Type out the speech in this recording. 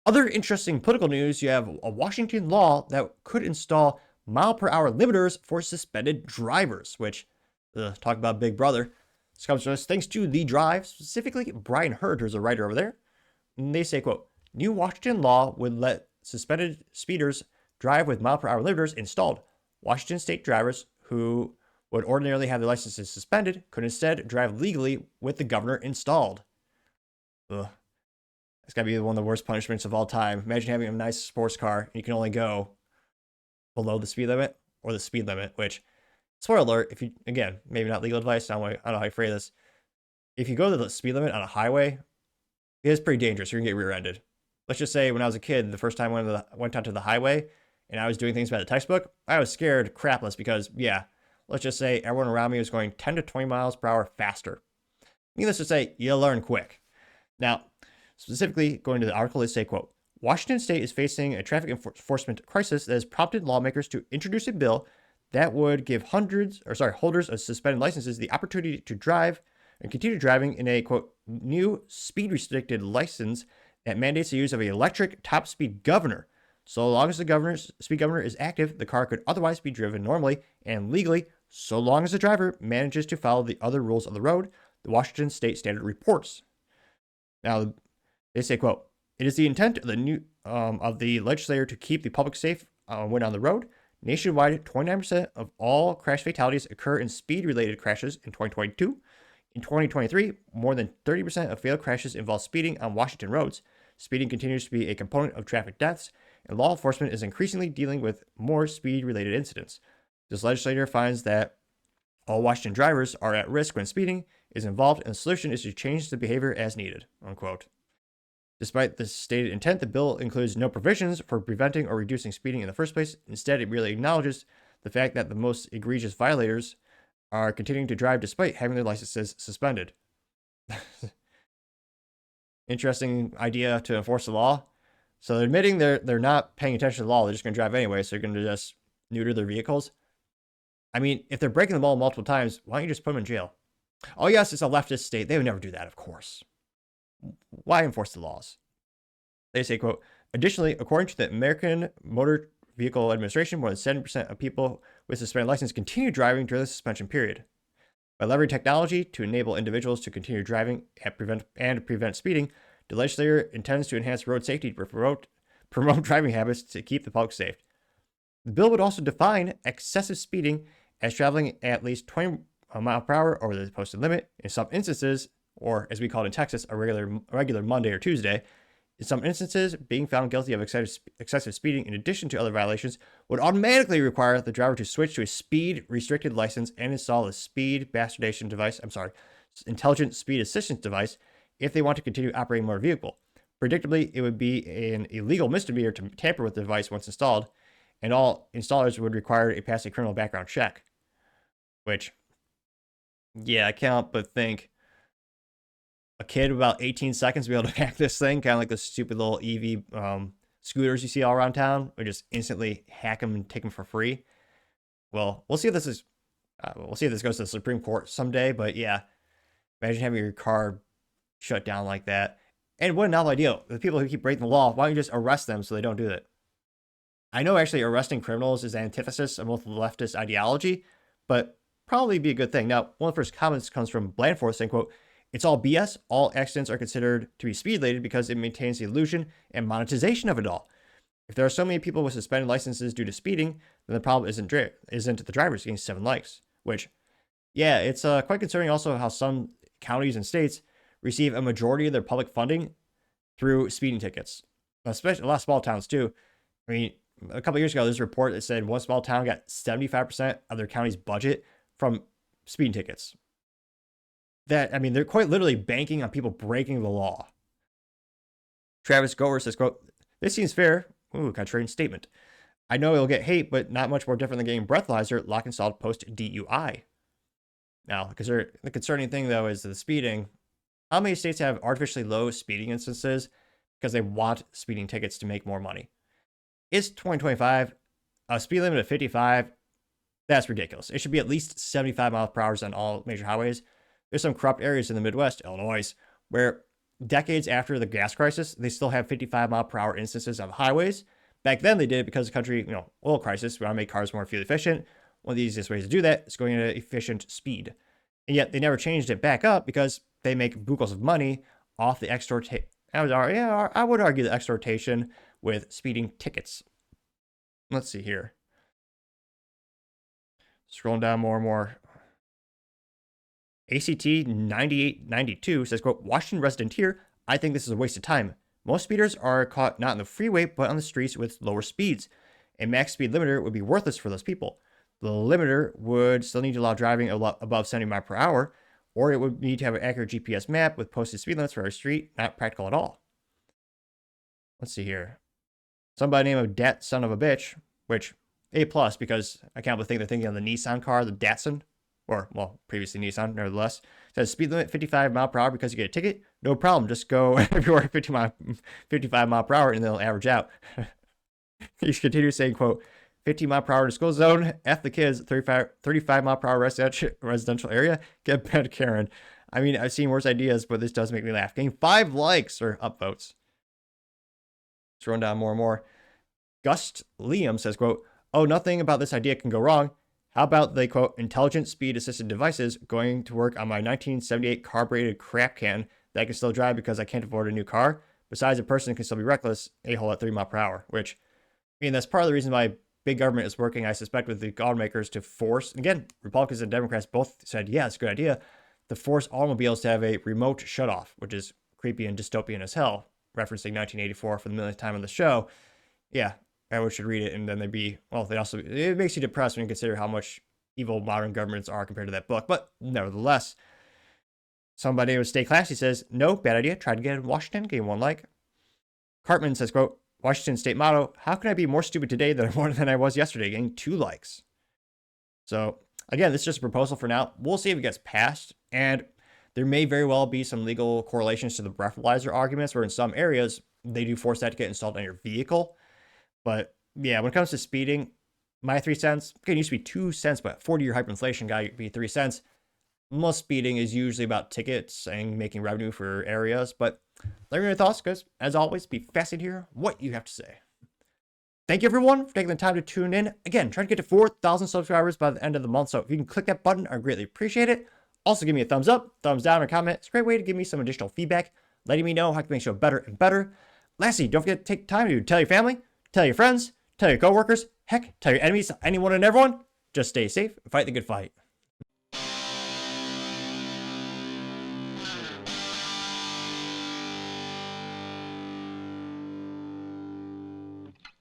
Other interesting political news, you have a Washington law that could install mile per hour limiters for suspended drivers, which, talk about Big Brother. This comes to us thanks to The Drive, specifically Brian Hurd, who's a writer over there. And they say, quote, new Washington law would let suspended speeders drive with mile per hour limiters installed. Washington state drivers who would ordinarily have their licenses suspended could instead drive legally with the governor installed. Ugh. It's got to be one of the worst punishments of all time. Imagine having a nice sports car and you can only go below the speed limit or the speed limit, which, spoiler alert, if you, again, maybe not legal advice, I don't know how you phrase this. If you go to the speed limit on a highway, it is pretty dangerous. You're going to get rear-ended. Let's just say when I was a kid, the first time I went onto the highway and I was doing things by the textbook, I was scared crapless because, yeah, let's just say everyone around me was going 10 to 20 miles per hour faster. Needless to say, you learn quick. Now, specifically, going to the article, they say, quote, Washington state is facing a traffic enforcement crisis that has prompted lawmakers to introduce a bill that would give holders of suspended licenses the opportunity to drive and continue driving in a, quote, new speed restricted license that mandates the use of an electric top speed governor. So long as the speed governor is active, the car could otherwise be driven normally and legally, so long as the driver manages to follow the other rules of the road, the Washington State Standard reports. Now, they say, quote, it is the intent of the legislator to keep the public safe when on the road. Nationwide, 29% of all crash fatalities occur in speed-related crashes in 2022. In 2023, more than 30% of fatal crashes involve speeding on Washington roads. Speeding continues to be a component of traffic deaths, and law enforcement is increasingly dealing with more speed-related incidents. This legislator finds that all Washington drivers are at risk when speeding is involved, and the solution is to change the behavior as needed, unquote. Despite the stated intent, the bill includes no provisions for preventing or reducing speeding in the first place. Instead, it merely acknowledges the fact that the most egregious violators are continuing to drive despite having their licenses suspended. Interesting idea to enforce the law. So they're admitting they're not paying attention to the law. They're just going to drive anyway, so they're going to just neuter their vehicles. I mean, if they're breaking the law multiple times, why don't you just put them in jail? Oh, yes, it's a leftist state. They would never do that, of course. Why enforce the laws? They say, quote, additionally, according to the American Motor Vehicle Administration, more than 70% of people with suspended license continue driving during the suspension period. By leveraging technology to enable individuals to continue driving and prevent speeding, the legislature intends to enhance road safety to promote driving habits to keep the public safe. The bill would also define excessive speeding as traveling at least 20 miles per hour over the posted limit. In some instances, or as we call it in Texas, a regular Monday or Tuesday, in some instances, being found guilty of excessive speeding in addition to other violations would automatically require the driver to switch to a speed-restricted license and install a intelligent speed assistance device if they want to continue operating a motor vehicle. Predictably, it would be an illegal misdemeanor to tamper with the device once installed, and all installers would require to pass a criminal background check. Which, yeah, I can't help but think a kid about 18 seconds be able to hack this thing, kind of like the stupid little EV scooters you see all around town, or just instantly hack them and take them for free. Well, we'll see if this is, we'll see if this goes to the Supreme Court someday. But yeah, imagine having your car shut down like that. And what a novel idea! The people who keep breaking the law, why don't you just arrest them so they don't do it? I know actually arresting criminals is the antithesis of both leftist ideology, but probably be a good thing. Now, one of the first comments comes from Blandforth saying, quote, it's all BS. All accidents are considered to be speed-related because it maintains the illusion and monetization of it all. If there are so many people with suspended licenses due to speeding, then the problem isn't the drivers getting 7 likes. Which, yeah, it's quite concerning also how some counties and states receive a majority of their public funding through speeding tickets. Especially a lot of small towns too. I mean, a couple of years ago, there's a report that said one small town got 75% of their county's budget from speeding tickets. That, I mean, they're quite literally banking on people breaking the law. Travis Gower says, quote, this seems fair. Ooh, contrarian statement. I know it'll get hate, but not much more different than getting breathalyzer lock installed post DUI. Now, the concerning thing, though, is the speeding. How many states have artificially low speeding instances because they want speeding tickets to make more money? It's 2025. A speed limit of 55, that's ridiculous. It should be at least 75 miles per hour on all major highways. There's some corrupt areas in the Midwest, Illinois, where decades after the gas crisis, they still have 55-mile-per-hour instances of highways. Back then, they did it because the country, oil crisis. We want to make cars more fuel efficient. One of the easiest ways to do that is going at efficient speed. And yet, they never changed it back up because they make buchels of money off the extortation. I would argue the extortation with speeding tickets. Let's see here. Scrolling down more and more. ACT 9892 says, quote, Washington resident here, I think this is a waste of time. Most speeders are caught not on the freeway, but on the streets with lower speeds. A max speed limiter would be worthless for those people. The limiter would still need to allow driving above 70 miles per hour, or it would need to have an accurate GPS map with posted speed limits for every street. Not practical at all. Let's see here. Somebody named Dat Son of a Bitch, which A+, because I can't believe they're thinking of the Nissan car, the Datsun, or, well, previously Nissan, nevertheless. It says speed limit 55 mile per hour because you get a ticket. No problem. Just go everywhere 55 mile per hour and they'll average out. You should continue saying, quote, 15 mile per hour in the school zone. F the kids. 35 mile per hour residential area. Get bad Karen. I mean, I've seen worse ideas, but this does make me laugh. Getting 5 likes or upvotes. Let's run down more and more. Gust Liam says, quote, oh, nothing about this idea can go wrong. How about the, quote, intelligent speed-assisted devices going to work on my 1978 carbureted crap can that I can still drive because I can't afford a new car? Besides, a person can still be reckless, a-hole at 3 miles per hour, which, I mean, that's part of the reason why big government is working, I suspect, with the automakers to force, again, Republicans and Democrats both said, yeah, it's a good idea, to force automobiles to have a remote shutoff, which is creepy and dystopian as hell, referencing 1984 for the millionth time on the show. Yeah, everyone should read it, and then it makes you depressed when you consider how much evil modern governments are compared to that book. But nevertheless, somebody with Stay Classy says, no, bad idea. Tried to get in Washington, gave 1 like. Cartman says, quote, Washington state motto, how can I be more stupid today than I was yesterday, getting 2 likes. So again, this is just a proposal for now. We'll see if it gets passed, and there may very well be some legal correlations to the breathalyzer arguments, where in some areas they do force that to get installed on your vehicle. But yeah, when it comes to speeding, my 3 cents, it used to be 2 cents, but 40-year hyperinflation got to be 3 cents. Most speeding is usually about tickets and making revenue for areas. But let me know your thoughts, because as always, be fascinated to hear what you have to say. Thank you, everyone, for taking the time to tune in. Again, trying to get to 4,000 subscribers by the end of the month. So if you can click that button, I greatly appreciate it. Also, give me a thumbs up, thumbs down, or comment. It's a great way to give me some additional feedback, letting me know how I can make the show better and better. Lastly, don't forget to take time to tell your family, tell your friends, tell your coworkers, heck, tell your enemies, anyone and everyone. Just stay safe and fight the good fight.